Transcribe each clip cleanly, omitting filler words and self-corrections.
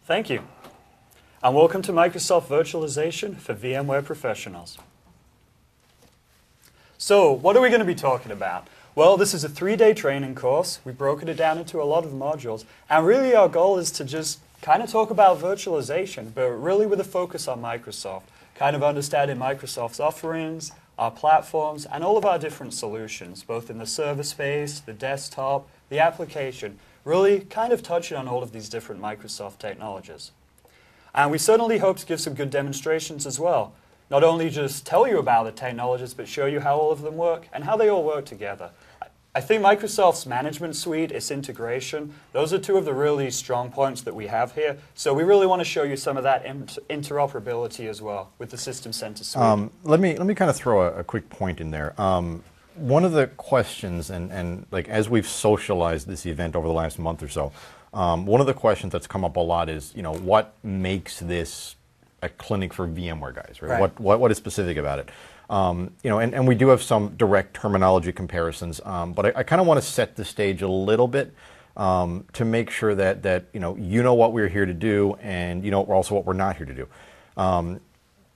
Thank you, and welcome to Microsoft Virtualization for VMware Professionals. So, what are we going to be talking about? Well, this is a 3-day training course. We've broken it down into a lot of modules, and really our goal is to just kind of talk about virtualization, but really with a focus on Microsoft, kind of understanding Microsoft's offerings, our platforms, and all of our different solutions, both in the server space, the desktop, the application, really kind of touching on all of these different Microsoft technologies. And we certainly hope to give some good demonstrations as well. Not only just tell you about the technologies, but show you how all of them work and how they all work together. I think Microsoft's management suite, its integration, those are two of the really strong points that we have here. So we really want to show you some of that interoperability as well with the System Center suite. Let me kind of throw a quick point in there. One of the questions, and like as we've socialized this event over the last month or so, one of the questions that's come up a lot is, what makes this a clinic for VMware guys, right? What is specific about it? And we do have some direct terminology comparisons, but I kind of want to set the stage a little bit to make sure that you know what we're here to do, and also what we're not here to do.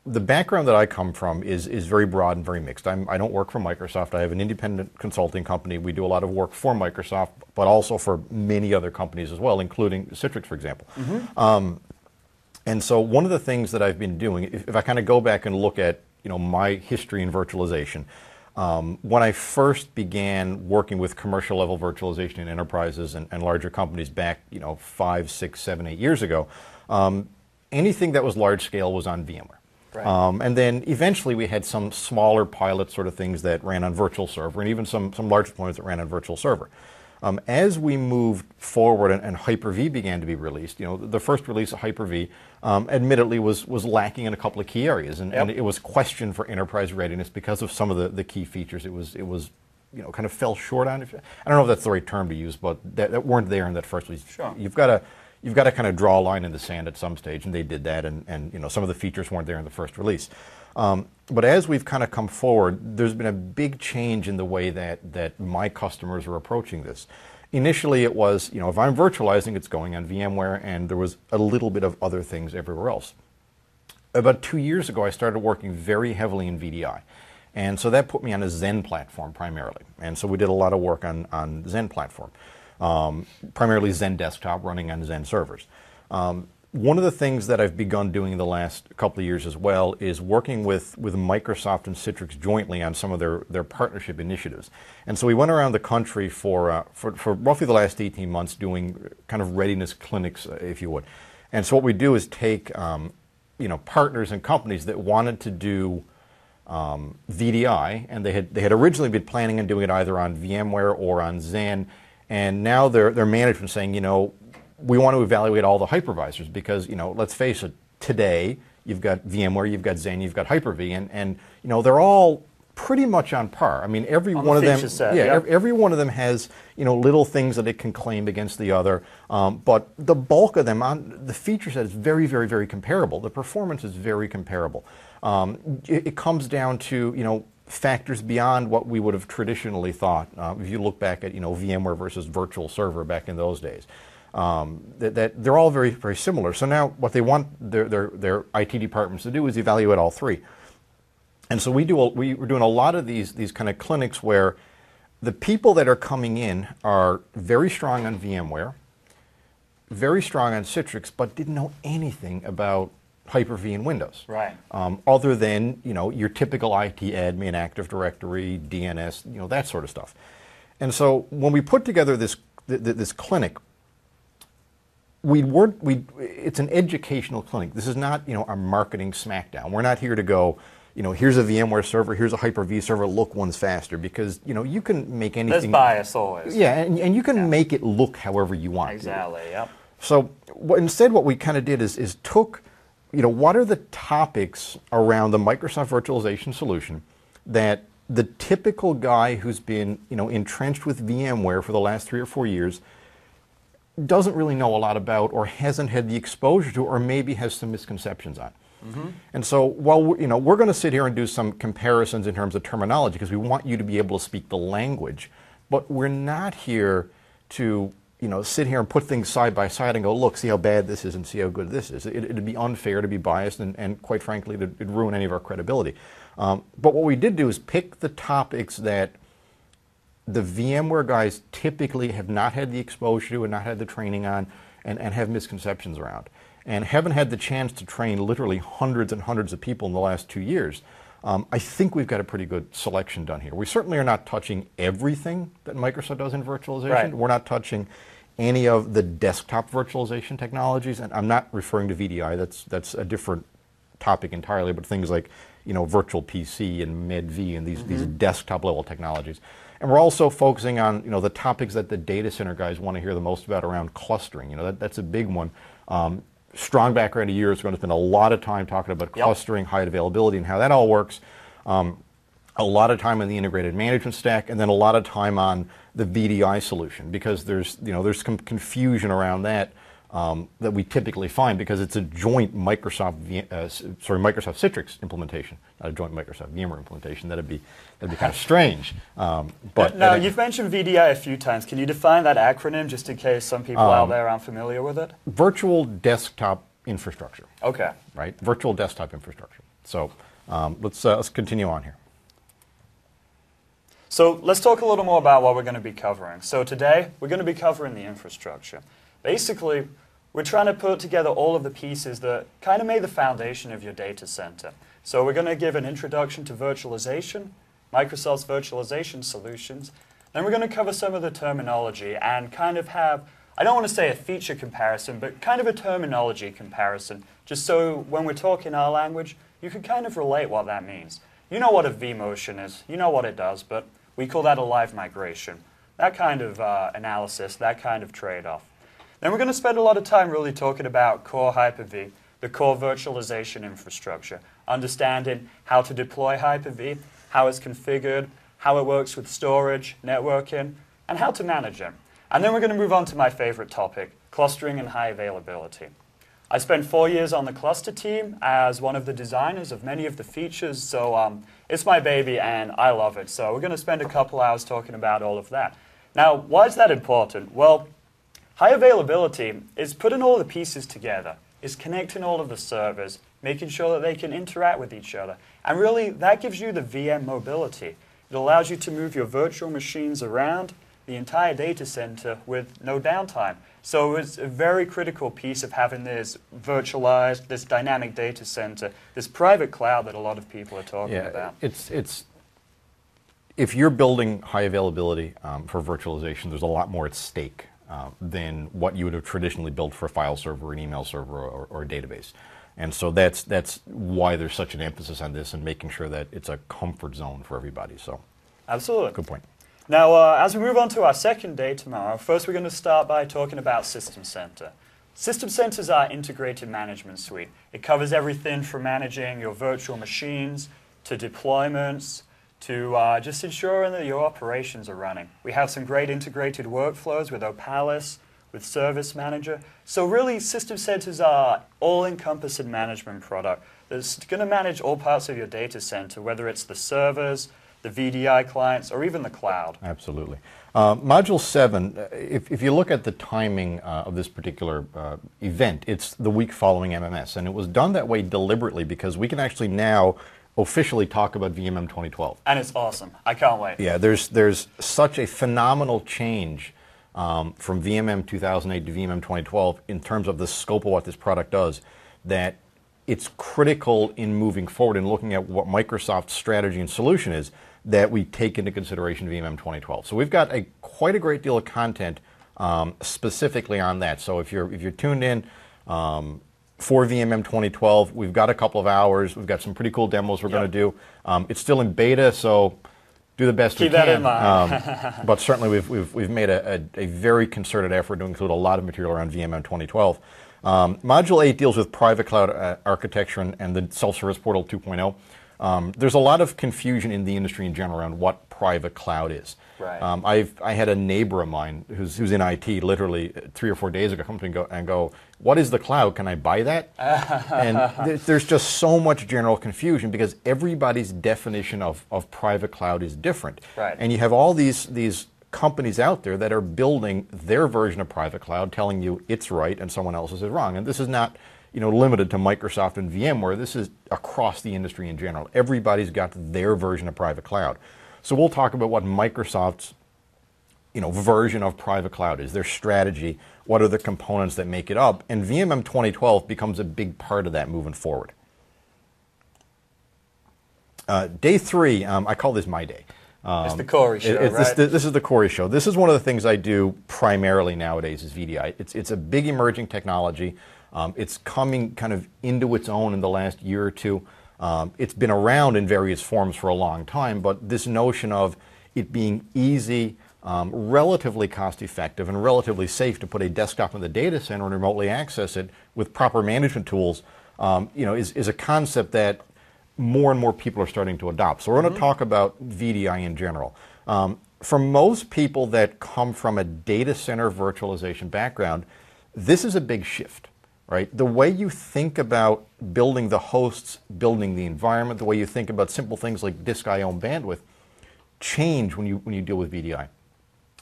The background that I come from is very broad and very mixed. I don't work for Microsoft. I have an independent consulting company. We do a lot of work for Microsoft, but also for many other companies as well, including Citrix, for example. And so one of the things that I've been doing, if I kind of go back and look at my history in virtualization, when I first began working with commercial level virtualization in enterprises and larger companies back 5, 6, 7, 8 years ago, anything that was large scale was on VMware. And then eventually we had some smaller pilot sort of things that ran on virtual server, and even some large deployments that ran on virtual server. As we moved forward and Hyper-V began to be released, the first release of Hyper-V admittedly was lacking in a couple of key areas, and it was questioned for enterprise readiness because of some of the key features. It was kind of fell short on. I don't know if that's the right term to use, but that weren't there in that first release. Sure. You've got to kind of draw a line in the sand at some stage, and they did that, and some of the features weren't there in the first release. But as we've kind of come forward, there's been a big change in the way that my customers are approaching this. Initially it was, if I'm virtualizing, it's going on VMware, and there was a little bit of other things everywhere else. About 2 years ago, I started working very heavily in VDI. And so that put me on a Xen platform primarily. And so we did a lot of work on Xen platform. Primarily Xen desktop running on Xen servers. One of the things that I've begun doing in the last couple of years as well is working with Microsoft and Citrix jointly on some of their partnership initiatives. And so we went around the country for roughly the last 18 months doing kind of readiness clinics, if you would. And so what we do is take partners and companies that wanted to do VDI, and they had originally been planning on doing it either on VMware or on Xen, and now their management saying, we want to evaluate all the hypervisors because, let's face it, today you've got VMware, you've got Xen, you've got Hyper-V, and they're all pretty much on par. I mean, every one of them, every one of them has little things that it can claim against the other, but the bulk of them, the feature set is very, very, very comparable. The performance is very comparable. It comes down to factors beyond what we would have traditionally thought. If you look back at VMware versus virtual server back in those days. That they're all very, very similar. So now what they want their IT departments to do is evaluate all three. And so we're doing a lot of these kind of clinics where the people that are coming in are very strong on VMware, very strong on Citrix, but didn't know anything about Hyper-V and Windows. Right. Other than your typical IT admin, Active Directory, DNS, that sort of stuff. And so when we put together this clinic, it's an educational clinic. This is not, a marketing smackdown. We're not here to go, here's a VMware server, here's a Hyper-V server, look, one's faster, because, you can make anything. There's bias always. Yeah, and you can make it look however you want. Exactly, yep. So instead what we kind of did is took, what are the topics around the Microsoft virtualization solution that the typical guy who's been, entrenched with VMware for the last 3 or 4 years doesn't really know a lot about, or hasn't had the exposure to, or maybe has some misconceptions on. And so while we're going to sit here and do some comparisons in terms of terminology because we want you to be able to speak the language, but we're not here to sit here and put things side by side and go, look, see how bad this is and see how good this is. It'd be unfair to be biased, and quite frankly, it'd ruin any of our credibility. But what we did do is pick the topics that the VMware guys typically have not had the exposure to and not had the training on, and have misconceptions around. And haven't had the chance to train literally hundreds and hundreds of people in the last 2 years. I think we've got a pretty good selection done here. We certainly are not touching everything that Microsoft does in virtualization. Right. We're not touching any of the desktop virtualization technologies, and I'm not referring to VDI. That's a different topic entirely. But things like virtual PC and MED-V and these desktop level technologies. And we're also focusing on the topics that the data center guys want to hear the most about around clustering. That's a big one. Strong background a year, so we're going to spend a lot of time talking about clustering, high availability, and how that all works. A lot of time on the integrated management stack, and then a lot of time on the VDI solution, because there's some confusion around that that we typically find, because it's a joint Microsoft Citrix implementation, not a joint Microsoft VMware implementation. That'd be kind of strange. But now you've mentioned VDI a few times. Can you define that acronym just in case some people out there aren't familiar with it? Virtual desktop infrastructure. Okay. Right. Virtual desktop infrastructure. So let's continue on here. So let's talk a little more about what we're going to be covering. So today we're going to be covering the infrastructure. Basically, we're trying to put together all of the pieces that kind of made the foundation of your data center. So we're going to give an introduction to virtualization, Microsoft's virtualization solutions. Then we're going to cover some of the terminology and kind of have, I don't want to say a feature comparison, but kind of a terminology comparison, just so when we're talking our language, you can kind of relate what that means. You know what a vMotion is, you know what it does, but we call that a live migration. That kind of analysis, that kind of trade-off. Then we're going to spend a lot of time really talking about core Hyper-V, the core virtualization infrastructure, understanding how to deploy Hyper-V, how it's configured, how it works with storage, networking, and how to manage it. And then we're going to move on to my favorite topic, clustering and high availability. I spent 4 years on the cluster team as one of the designers of many of the features, so it's my baby and I love it. So we're going to spend a couple hours talking about all of that. Now, why is that important? Well, high availability is putting all the pieces together, is connecting all of the servers, making sure that they can interact with each other. And really, that gives you the VM mobility. It allows you to move your virtual machines around the entire data center with no downtime. So it's a very critical piece of having this virtualized, this dynamic data center, this private cloud that a lot of people are talking about. If you're building high availability for virtualization, there's a lot more at stake than what you would have traditionally built for a file server, an email server, or a database. And so that's why there's such an emphasis on this and making sure that it's a comfort zone for everybody. So, absolutely. Good point. Now, as we move on to our second day tomorrow, first we're going to start by talking about System Center. System Center is our integrated management suite. It covers everything from managing your virtual machines to deployments to just ensuring that your operations are running. We have some great integrated workflows with Opalis, with Service Manager. So really, System Center is our all-encompassing management product that's going to manage all parts of your data center, whether it's the servers, the VDI clients, or even the cloud. Absolutely. Module 7, if you look at the timing of this particular event, it's the week following MMS, and it was done that way deliberately because we can actually now officially talk about VMM 2012. And it's awesome. I can't wait. Yeah, there's such a phenomenal change from VMM 2008 to VMM 2012 in terms of the scope of what this product does, that it's critical in moving forward and looking at what Microsoft's strategy and solution is, that we take into consideration VMM 2012. So we've got quite a great deal of content specifically on that. So if you're tuned in for VMM 2012, we've got a couple of hours. We've got some pretty cool demos we're going to do. It's still in beta, so do the best we can. Keep that in mind. But certainly we've made a very concerted effort to include a lot of material around VMM 2012. Module 8 deals with private cloud architecture and the self-service portal 2.0. There's a lot of confusion in the industry in general around what private cloud is. Right. I had a neighbor of mine who's in IT literally 3 or 4 days ago come to me and go, what is the cloud? Can I buy that? And there's just so much general confusion because everybody's definition of private cloud is different. Right. And you have all these companies out there that are building their version of private cloud, telling you it's right and someone else's is wrong. And this is not, limited to Microsoft and VMware. This is across the industry in general. Everybody's got their version of private cloud. So we'll talk about what Microsoft's, version of private cloud is, their strategy, what are the components that make it up, and VMM 2012 becomes a big part of that moving forward. Day 3, I call this my day. It's the Corey show, right? This is the Corey show. This is one of the things I do primarily nowadays is VDI. It's a big emerging technology. It's coming kind of into its own in the last year or two. It's been around in various forms for a long time, but this notion of it being easy, relatively cost-effective, and relatively safe to put a desktop in the data center and remotely access it with proper management tools, is a concept that more and more people are starting to adopt. So we're going to talk about VDI in general. For most people that come from a data center virtualization background, this is a big shift, right? The way you think about building the hosts, building the environment, the way you think about simple things like disk I/O and bandwidth change when you deal with VDI.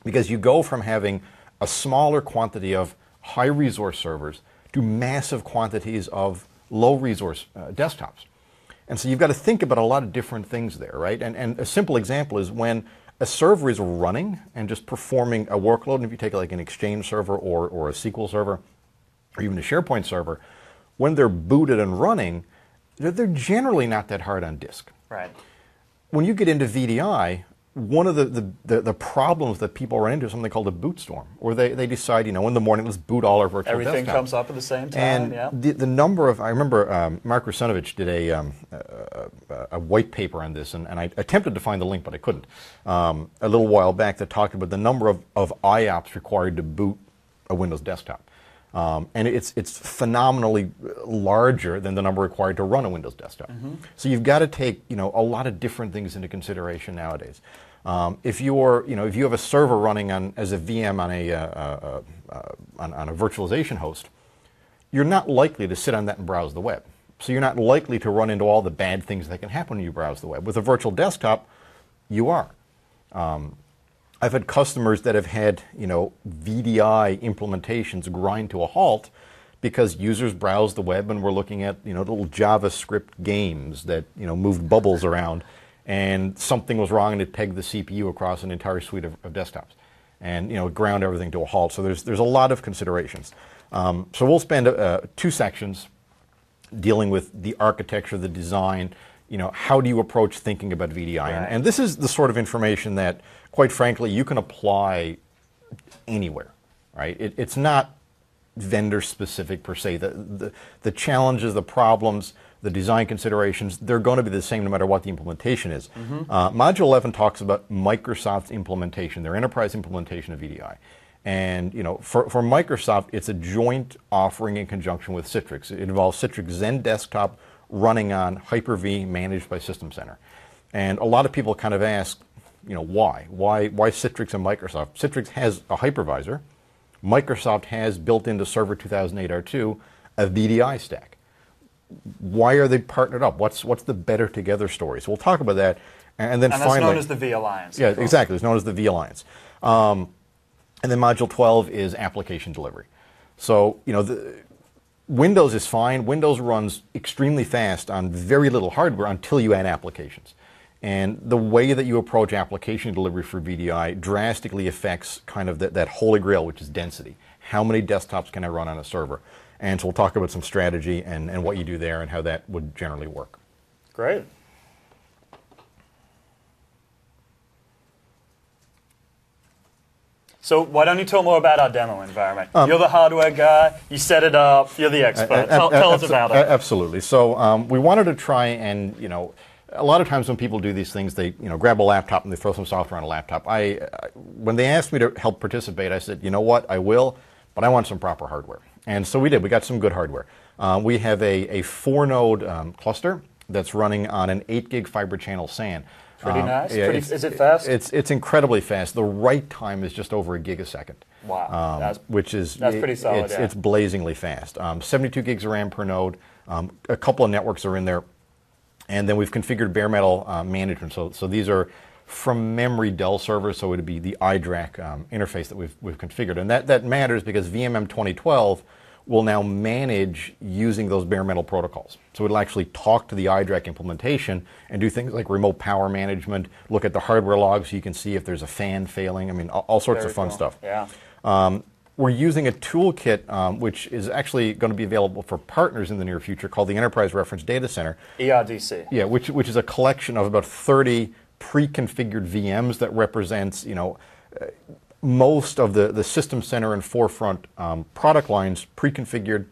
Because you go from having a smaller quantity of high resource servers to massive quantities of low resource desktops. And so you've got to think about a lot of different things there, right? And a simple example is when a server is running and just performing a workload, and if you take like an Exchange server or a SQL server or even a SharePoint server, when they're booted and running, they're generally not that hard on disk. Right. When you get into VDI, one of the problems that people run into is something called a boot storm, or they decide, in the morning, let's boot all our virtual Everything desktops. comes up at the same time. And yeah. the number of, I remember Mark Rusinovich did a white paper on this, and I attempted to find the link, but I couldn't, a little while back, that talked about the number of IOPS required to boot a Windows desktop. And it's phenomenally larger than the number required to run a Windows desktop. So you've got to take a lot of different things into consideration nowadays. If you have a server running as a VM on a virtualization host, you're not likely to sit on that and browse the web. So you're not likely to run into all the bad things that can happen when you browse the web. With a virtual desktop, you are. I've had customers that have had, VDI implementations grind to a halt because users browsed the web and were looking at, little JavaScript games that, moved bubbles around, and something was wrong and it pegged the CPU across an entire suite of desktops, and, ground everything to a halt. So there's a lot of considerations. So we'll spend 2 sections dealing with the architecture, the design, how do you approach thinking about VDI? Right. And this is the sort of information that, quite frankly, you can apply anywhere, right? It's not vendor specific per se. The challenges, the problems, the design considerations, they're going to be the same no matter what the implementation is. Module 11 talks about Microsoft's implementation, their enterprise implementation of VDI. And for Microsoft, it's a joint offering in conjunction with Citrix. It involves Citrix Zen Desktop running on Hyper-V managed by System Center. And a lot of people kind of ask, why? Why Citrix and Microsoft? Citrix has a hypervisor. Microsoft has built into Server 2008 R2 a VDI stack. Why are they partnered up? What's the better together story? So we'll talk about that. And then finally, that's known as the V-Alliance. Yeah, exactly. It's known as the V-Alliance. And then Module 12 is application delivery. So, Windows is fine. Windows runs extremely fast on very little hardware until you add applications. And the way that you approach application delivery for VDI drastically affects kind of that holy grail, which is density. How many desktops can I run on a server? And so we'll talk about some strategy and what you do there and how that would generally work. Great. So why don't you tell more about our demo environment? You're the hardware guy. You set it up. You're the expert. Tell us about it. Absolutely. So we wanted to try and, a lot of times when people do these things, they grab a laptop and they throw some software on a laptop. When they asked me to help participate, I said, you know what, I will, but I want some proper hardware. And so we did. We got some good hardware. We have a 4-node cluster that's running on an 8-gig fiber channel SAN. Pretty nice. Yeah, is it fast? It's incredibly fast. The write time is just over a gig a second. Wow. That's pretty solid. It's blazingly fast. 72 gigs of RAM per node. A couple of networks are in there. And then we've configured bare metal management. So these are from memory Dell servers, so it would be the iDRAC interface that we've configured. And that matters because VMM 2012 will now manage using those bare metal protocols. So it'll actually talk to the iDRAC implementation and do things like remote power management, look at the hardware logs so you can see if there's a fan failing. I mean, all sorts of fun stuff. Yeah. We're using a toolkit which is actually going to be available for partners in the near future called the Enterprise Reference Data Center. ERDC. Yeah, which is a collection of about 30 pre-configured VMs that represents, most of the System Center and Forefront product lines pre-configured,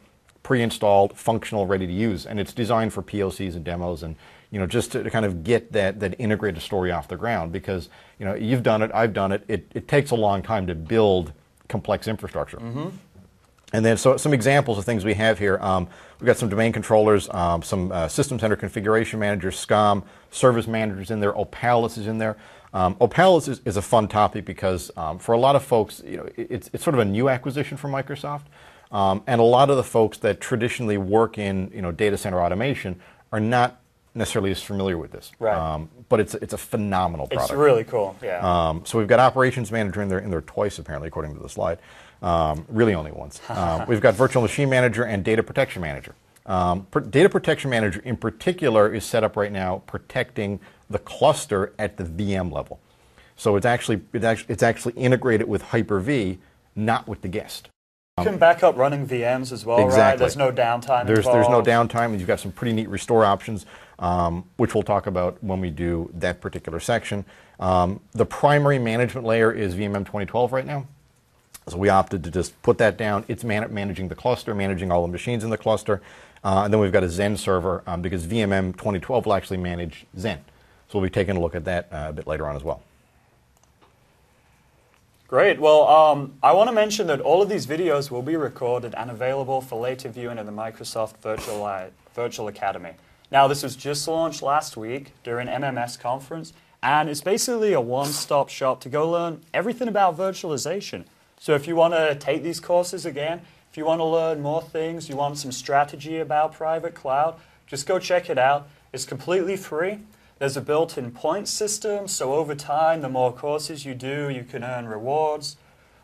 pre-installed, functional, ready to use. And it's designed for POCs and demos and, just to kind of get that integrated story off the ground because, you've done it, I've done it. It takes a long time to build complex infrastructure. Mm-hmm. And then so some examples of things we have here. We've got some domain controllers, some System Center configuration managers, SCOM, service managers in there, Opalis is in there. Opalis is a fun topic because for a lot of folks, it's sort of a new acquisition for Microsoft. And a lot of the folks that traditionally work in data center automation are not necessarily as familiar with this. Right. But it's a phenomenal product. It's really cool, yeah. So we've got Operations Manager in there twice, apparently, according to the slide. Really only once. We've got Virtual Machine Manager and Data Protection Manager. Data Protection Manager in particular is set up right now protecting the cluster at the VM level. So it's actually integrated with Hyper-V, not with the guest. You can back up running VMs as well, exactly. Right? There's no downtime There's involved. no downtime, and you've got some pretty neat restore options, which we'll talk about when we do that particular section. The primary management layer is VMM 2012 right now. So we opted to just put that down. It's managing the cluster, managing all the machines in the cluster. And then we've got a Xen server because VMM 2012 will actually manage Xen. So we'll be taking a look at that a bit later on as well. Great. Well, I want to mention that all of these videos will be recorded and available for later viewing in the Microsoft Virtual Academy. Now, this was just launched last week during MMS conference, and it's basically a one-stop shop to go learn everything about virtualization. So if you want to take these courses again, if you want to learn more things, you want some strategy about private cloud, just go check it out. It's completely free. There's a built-in point system, so over time, the more courses you do, you can earn rewards.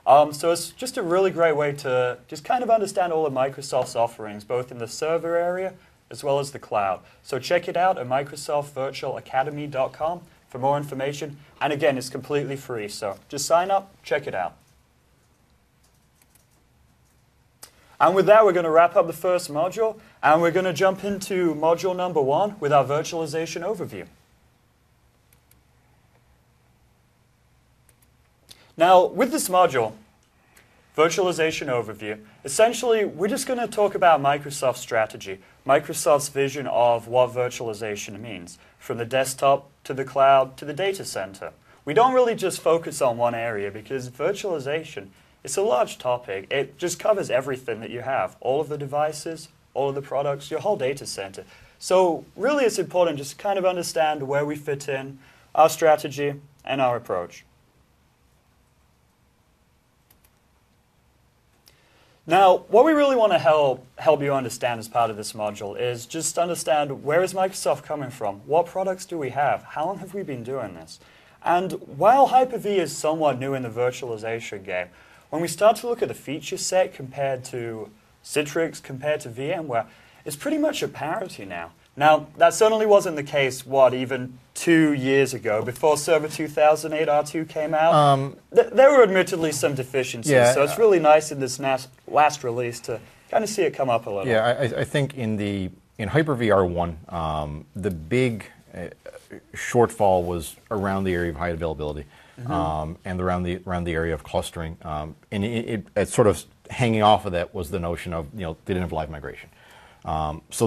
So it's just a really great way to just kind of understand all of Microsoft's offerings, both in the server area as well as the cloud. So check it out at microsoftvirtualacademy.com for more information. And again, it's completely free, so just sign up, check it out. And with that, we're going to wrap up the first module, and we're going to jump into module number 1 with our virtualization overview. Now, with this module, Virtualization Overview, essentially, we're just going to talk about Microsoft's strategy, Microsoft's vision of what virtualization means, from the desktop to the cloud to the data center. We don't really just focus on one area because virtualization, it's a large topic. It just covers everything that you have, all of the devices, all of the products, your whole data center. So really it's important just to kind of understand where we fit in, our strategy, and our approach. Now, what we really want to help you understand as part of this module is just understand where is Microsoft coming from? What products do we have? How long have we been doing this? And while Hyper-V is somewhat new in the virtualization game, when we start to look at the feature set compared to Citrix, compared to VMware, it's pretty much a parity now. Now, that certainly wasn't the case, even 2 years ago, before Server 2008 R2 came out. There were admittedly some deficiencies, yeah, so it's really nice in this last release to kind of see it come up a little. Yeah, I think in Hyper-V R1, the big shortfall was around the area of high availability. And around the area of clustering, and it sort of hanging off of that was the notion of they didn't have live migration. So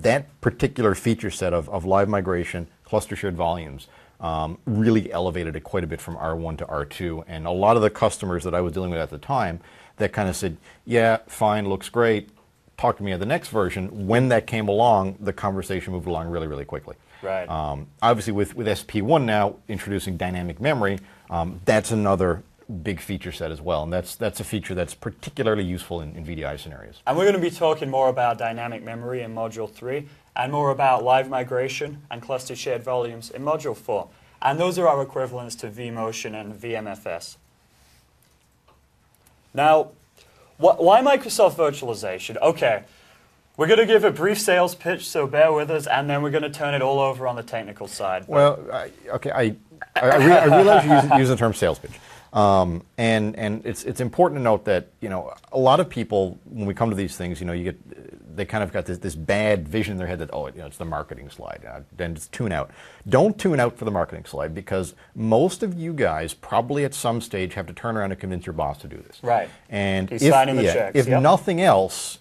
that particular feature set of live migration, cluster shared volumes, really elevated it quite a bit from R1 to R2. And a lot of the customers that I was dealing with at the time, that kind of said, "Yeah, fine, looks great. Talk to me at the next version." When that came along, the conversation moved along really, really quickly. Right. Obviously, with SP1 now introducing dynamic memory, that's another big feature set as well, and that's a feature that's particularly useful in VDI scenarios. And we're going to be talking more about dynamic memory in Module 3, and more about live migration and cluster shared volumes in Module 4. And those are our equivalents to vMotion and VMFS. Now, why Microsoft Virtualization? Okay, we're going to give a brief sales pitch, so bear with us, and then we're going to turn it all over on the technical side. Well, I realize you're using the term sales pitch. And it's important to note that, you know, a lot of people, when we come to these things, you know, they kind of got this bad vision in their head that, oh, you know, it's the marketing slide, then just tune out. Don't tune out for the marketing slide, because most of you guys probably at some stage have to turn around and convince your boss to do this. Right. And he's signing the checks. If nothing else,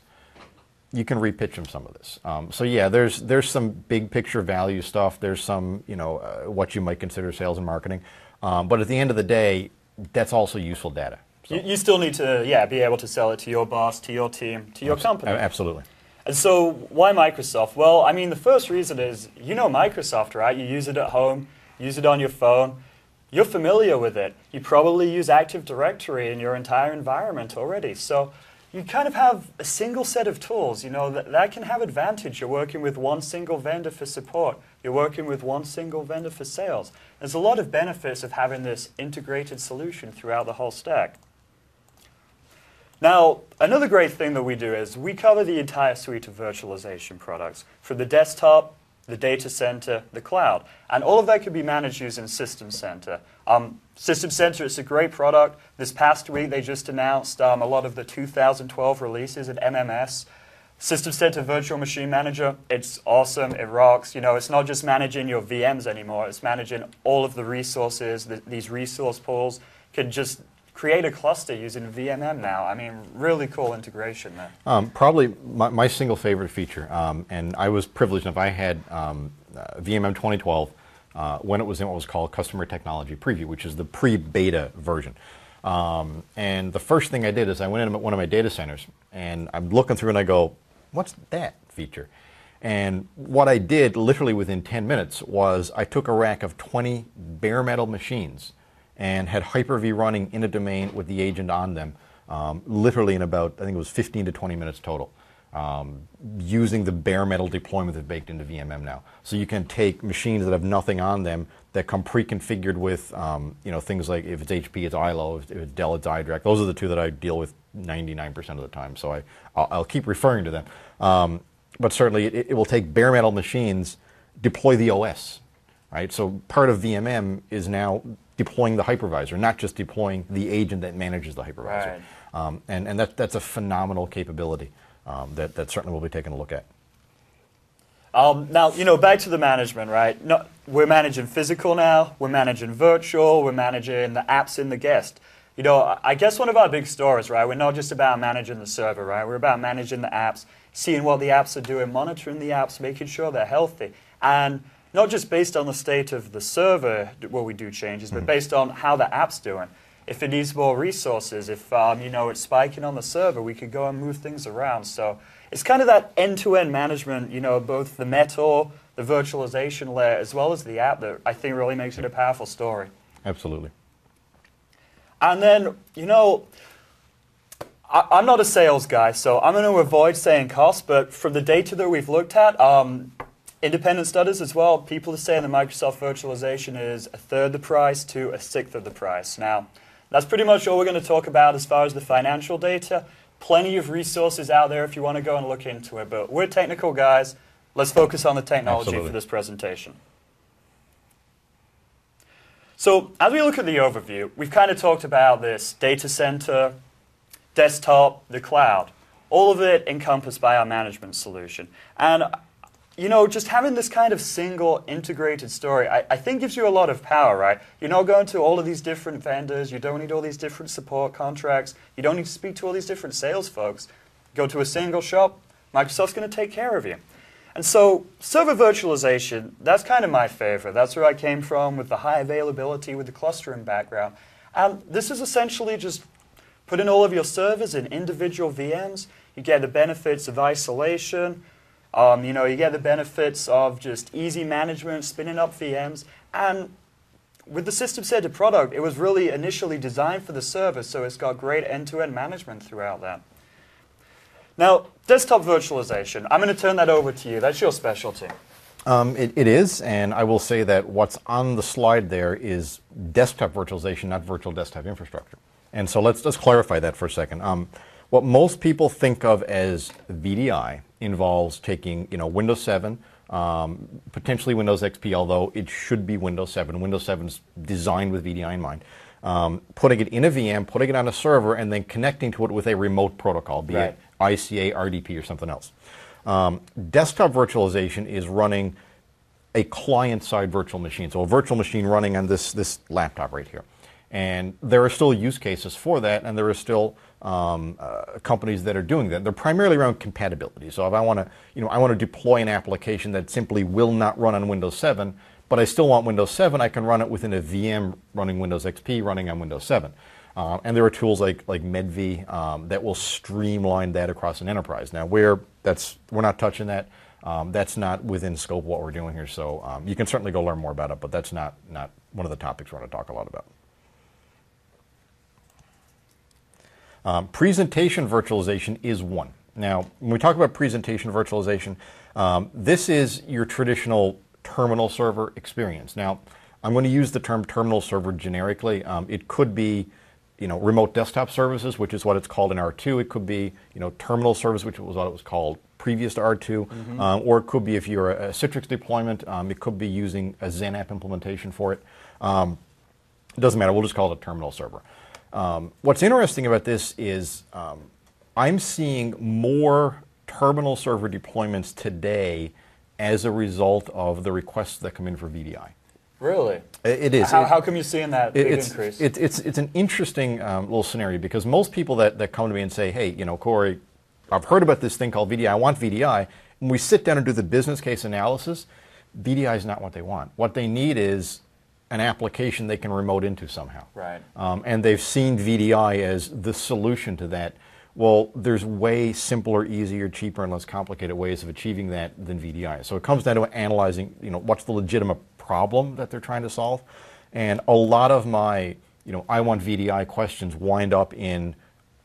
you can repitch them some of this. So yeah, there's some big picture value stuff. There's some, you know, what you might consider sales and marketing. But at the end of the day, that's also useful data. So. You still need to, yeah, be able to sell it to your boss, to your team, to your company. Absolutely. And so why Microsoft? Well, I mean, the first reason is, you know Microsoft, right? You use it at home, use it on your phone. You're familiar with it. You probably use Active Directory in your entire environment already. So you kind of have a single set of tools, you know, that can have advantage. You're working with one single vendor for support. You're working with one single vendor for sales. There's a lot of benefits of having this integrated solution throughout the whole stack. Now, another great thing that we do is we cover the entire suite of virtualization products, from the desktop, the data center, the cloud. And all of that can be managed using System Center. System Center is a great product. This past week, they just announced a lot of the 2012 releases at MMS. System Center Virtual Machine Manager, it's awesome, it rocks. You know, it's not just managing your VMs anymore, it's managing all of the resources. These resource pools can just create a cluster using VMM now. I mean, really cool integration there. Probably my single favorite feature, and I was privileged enough, I had VMM 2012 when it was in what was called Customer Technology Preview, which is the pre-beta version. And the first thing I did is I went into one of my data centers, and I'm looking through and I go, what's that feature? And what I did literally within 10 minutes was I took a rack of 20 bare metal machines and had Hyper-V running in a domain with the agent on them, literally in about, I think it was 15 to 20 minutes total, using the bare metal deployment that's baked into VMM now. So you can take machines that have nothing on them that come pre-configured with, you know, things like if it's HP, it's ILO, if it's Dell, it's iDirect. Those are the two that I deal with 99% of the time, so I'll keep referring to them. But certainly it will take bare metal machines, deploy the OS, right? So part of VMM is now deploying the hypervisor, not just deploying the agent that manages the hypervisor. Right. And that's a phenomenal capability that certainly we'll be taking a look at. Now, you know, back to the management, right? No, we're managing physical now, we're managing virtual, we're managing the apps in the guest. You know, I guess one of our big stories, right, we're not just about managing the server, right? We're about managing the apps, seeing what the apps are doing, monitoring the apps, making sure they're healthy. And not just based on the state of the server where we do changes, but based on how the app's doing. If it needs more resources, if you know, it's spiking on the server, we could go and move things around. So it's kind of that end-to-end management, you know, both the metal, the virtualization layer, as well as the app that I think really makes it a powerful story. Absolutely. And then, you know, I'm not a sales guy, so I'm going to avoid saying cost, but from the data that we've looked at, independent studies as well, people are saying that Microsoft Virtualization is a third the price to a sixth of the price. Now, that's pretty much all we're going to talk about as far as the financial data. Plenty of resources out there if you want to go and look into it, but we're technical guys. Let's focus on the technology for this presentation. So, as we look at the overview, we've kind of talked about this data center, desktop, the cloud. All of it encompassed by our management solution. And you know, just having this kind of single integrated story, I think gives you a lot of power, right? You're not going to all of these different vendors. You don't need all these different support contracts. You don't need to speak to all these different sales folks. Go to a single shop. Microsoft's going to take care of you. And so server virtualization, that's kind of my favorite. That's where I came from with the high availability, with the clustering background. And this is essentially just putting all of your servers in individual VMs. You get the benefits of isolation. You know, you get the benefits of just easy management, spinning up VMs, and with the System Center product, it was really initially designed for the server, so it's got great end-to-end management throughout that. Now, desktop virtualization, I'm going to turn that over to you. That's your specialty. It is, and I will say that what's on the slide there is desktop virtualization, not virtual desktop infrastructure. And so let's clarify that for a second. What most people think of as VDI involves taking, Windows 7, potentially Windows XP, although it should be Windows 7. Windows 7 is designed with VDI in mind. Putting it in a VM, putting it on a server, and then connecting to it with a remote protocol, be it ICA, RDP, or something else. Desktop virtualization is running a client-side virtual machine, so a virtual machine running on this laptop right here. And there are still use cases for that, and there are still companies that are doing that. They're primarily around compatibility. So if I want to deploy an application that simply will not run on Windows 7, but I still want Windows 7, I can run it within a VM running Windows XP, running on Windows 7. And there are tools like MedV that will streamline that across an enterprise. Now, we're not touching that. That's not within scope of what we're doing here. So you can certainly go learn more about it, but that's not one of the topics we're going to talk a lot about. Presentation virtualization is one. Now, when we talk about presentation virtualization, this is your traditional terminal server experience. Now, I'm going to use the term terminal server generically. It could be, remote desktop services, which is what it's called in R2. It could be, terminal service, which was what it was called previous to R2. Or it could be, if you're a Citrix deployment, it could be using a XenApp implementation for it. It doesn't matter. We'll just call it a terminal server. What's interesting about this is I'm seeing more terminal server deployments today as a result of the requests that come in for VDI. Really? It is. How come you're seeing that big increase? It's an interesting little scenario, because most people that come to me and say, hey, Corey, I've heard about this thing called VDI, I want VDI. When we sit down and do the business case analysis, VDI is not what they want. What they need is an application they can remote into somehow. Right. And they've seen VDI as the solution to that. Well, there's way simpler, easier, cheaper, and less complicated ways of achieving that than VDI. So it comes down to analyzing, what's the legitimate problem that they're trying to solve. And a lot of my, I want VDI questions wind up in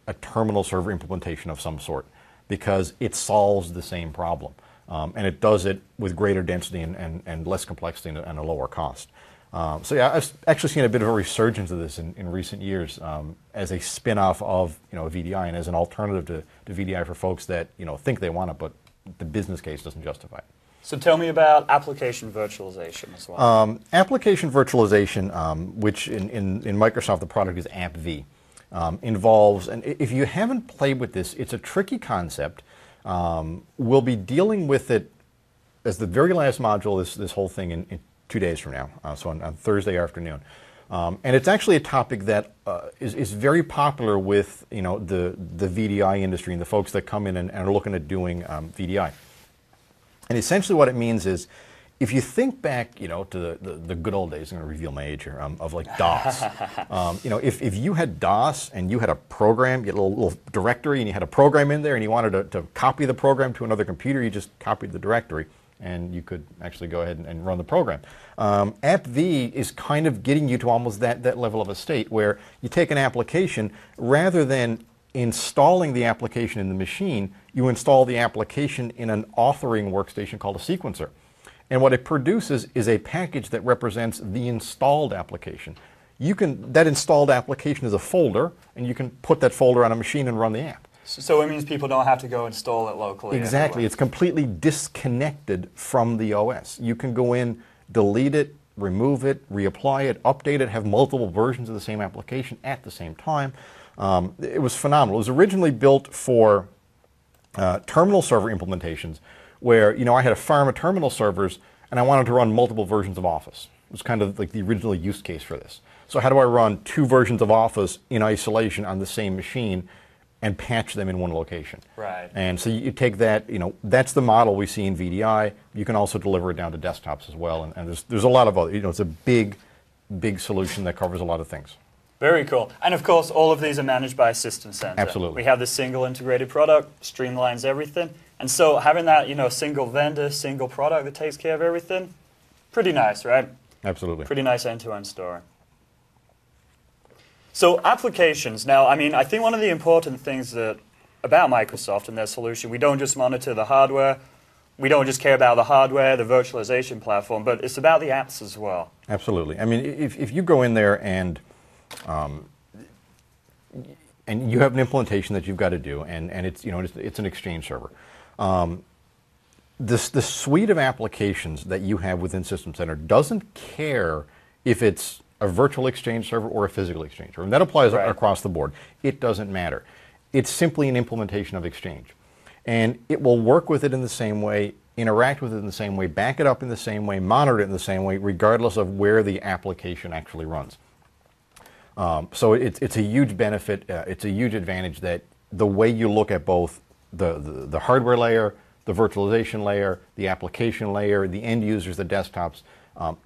a terminal server implementation of some sort, because it solves the same problem. And it does it with greater density and less complexity and a lower cost. So yeah, I've actually seen a bit of a resurgence of this in recent years as a spin-off of VDI and as an alternative to VDI for folks that think they want it, but the business case doesn't justify it. So tell me about application virtualization as well. Application virtualization, which in Microsoft the product is AppV, involves, and if you haven't played with this, it's a tricky concept. We'll be dealing with it as the very last module, this whole thing in 2 days from now, so on Thursday afternoon. And it's actually a topic that is very popular with the VDI industry and the folks that come in and are looking at doing VDI. And essentially what it means is, if you think back to the good old days, I'm going to reveal my age here, of like DOS. If you had DOS and you had a program, you had a little directory, and you had a program in there, and you wanted to copy the program to another computer, you just copied the directory, and you could actually go ahead and run the program. AppV is kind of getting you to almost that level of a state where you take an application, rather than installing the application in the machine, you install the application in an authoring workstation called a sequencer. And what it produces is a package that represents the installed application. That installed application is a folder, and you can put that folder on a machine and run the app. So it means people don't have to go install it locally. Exactly. Everywhere. It's completely disconnected from the OS. You can go in, delete it, remove it, reapply it, update it, have multiple versions of the same application at the same time. It was phenomenal. It was originally built for terminal server implementations, where I had a farm of terminal servers and I wanted to run multiple versions of Office. It was kind of like the original use case for this. So how do I run 2 versions of Office in isolation on the same machine and patch them in one location? Right. And so you take that, that's the model we see in VDI. You can also deliver it down to desktops as well. And there's a lot of other, it's a big solution that covers a lot of things. Very cool. And of course, all of these are managed by System Center. Absolutely. We have this single integrated product, streamlines everything. And so having that, single vendor, single product that takes care of everything, pretty nice, right? Absolutely. Pretty nice end-to-end story. So applications. Now, I think one of the important things about Microsoft and their solution, we don't just monitor the hardware, we don't just care about the hardware, the virtualization platform, but it's about the apps as well. Absolutely. I mean, if you go in there and you have an implementation that you've got to do, and it's, you know, it's an Exchange server. The suite of applications that you have within System Center doesn't care if it's a virtual Exchange server or a physical Exchange server. And that applies across the board. It doesn't matter. It's simply an implementation of Exchange. And it will work with it in the same way, interact with it in the same way, back it up in the same way, monitor it in the same way, regardless of where the application actually runs. So it's a huge benefit. It's a huge advantage that the way you look at both the hardware layer, the virtualization layer, the application layer, the end users, the desktops,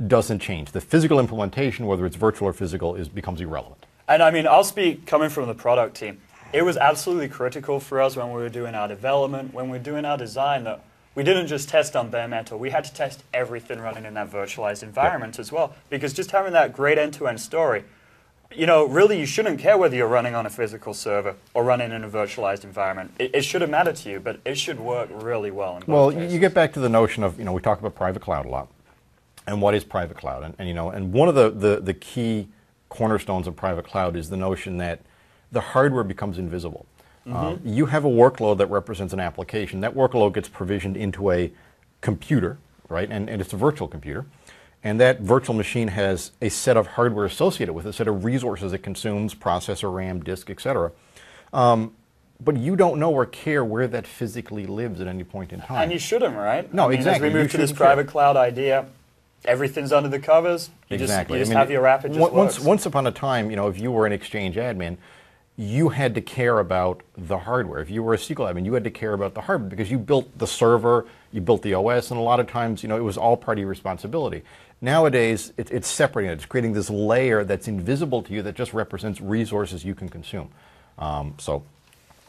doesn't change. The physical implementation, whether it's virtual or physical, becomes irrelevant. And I mean, I'll speak coming from the product team. It was absolutely critical for us when we were doing our development, when we were doing our design, that we didn't just test on bare metal. We had to test everything running in that virtualized environment as well. Because just having that great end-to-end story, you know, really you shouldn't care whether you're running on a physical server or running in a virtualized environment. It shouldn't matter to you, but it should work really well in both cases. You get back to the notion of, you know, we talk about private cloud a lot. And what is private cloud? And you know, and one of the key cornerstones of private cloud is the notion that the hardware becomes invisible. You have a workload that represents an application. That workload gets provisioned into a computer, right? And it's a virtual computer. And that virtual machine has a set of hardware associated with it, a set of resources it consumes, processor, RAM, disk, etc. But you don't know or care where that physically lives at any point in time. And you shouldn't, right? No, I mean, exactly. As we move to this private cloud idea, everything's under the covers. You just have your app, it just works. Once upon a time, you know, if you were an Exchange admin, you had to care about the hardware. If you were a SQL admin, you had to care about the hardware because you built the server, you built the OS, and a lot of times, you know, it was all part of your responsibility. Nowadays, it's separating it. It's creating this layer that's invisible to you that just represents resources you can consume.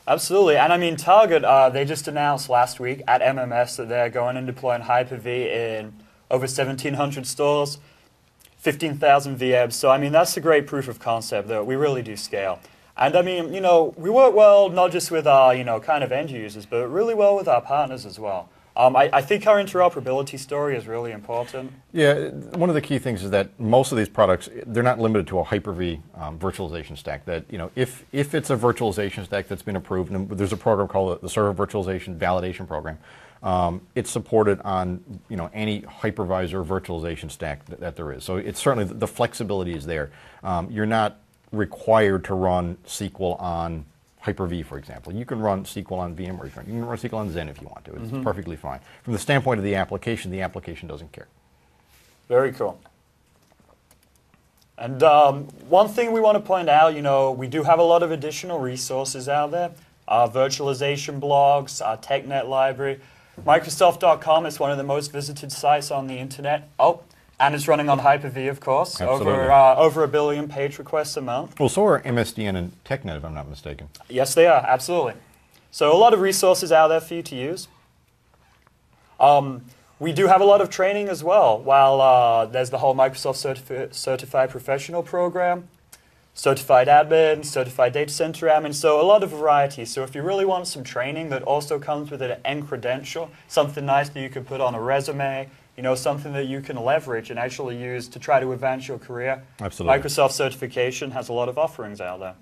Absolutely. And I mean, Target, they just announced last week at MMS that they're going and deploying Hyper-V in over 1,700 stores, 15,000 VMs. So, I mean, that's a great proof of concept that we really do scale. And I mean, you know, we work well not just with our, you know, kind of end users, but really well with our partners as well. I think our interoperability story is really important. Yeah, one of the key things is that most of these products, they're not limited to a Hyper-V virtualization stack. That, you know, if it's a virtualization stack that's been approved, and there's a program called the Server Virtualization Validation Program, it's supported on, you know, any hypervisor virtualization stack that there is. So it's certainly, the flexibility is there. You're not required to run SQL on Hyper-V, for example. You can run SQL on VMware. You can run SQL on Xen if you want to. It's perfectly fine. From the standpoint of the application doesn't care. Very cool. And one thing we want to point out, you know, we do have a lot of additional resources out there. Our virtualization blogs, our TechNet library. Microsoft.com is one of the most visited sites on the internet. Oh, and it's running on Hyper-V, of course. Over 1 billion page requests a month. Well, so are MSDN and TechNet, if I'm not mistaken. Yes, they are, absolutely. So a lot of resources out there for you to use. We do have a lot of training as well. While there's the whole Microsoft Certified Professional program, Certified Admin, Certified Data Center Admin, so a lot of variety. So if you really want some training that also comes with an end credential, something nice that you can put on a resume, you know, something that you can leverage and actually use to try to advance your career. Absolutely. Microsoft Certification has a lot of offerings out there.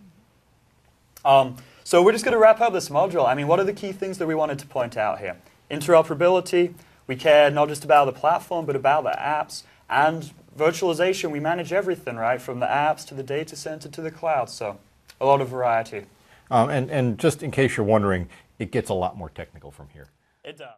So we're just going to wrap up this module. I mean, what are the key things that we wanted to point out here? Interoperability. We care not just about the platform, but about the apps. And virtualization, we manage everything, right? From the apps to the data center to the cloud. So a lot of variety. And just in case you're wondering, it gets a lot more technical from here. It does.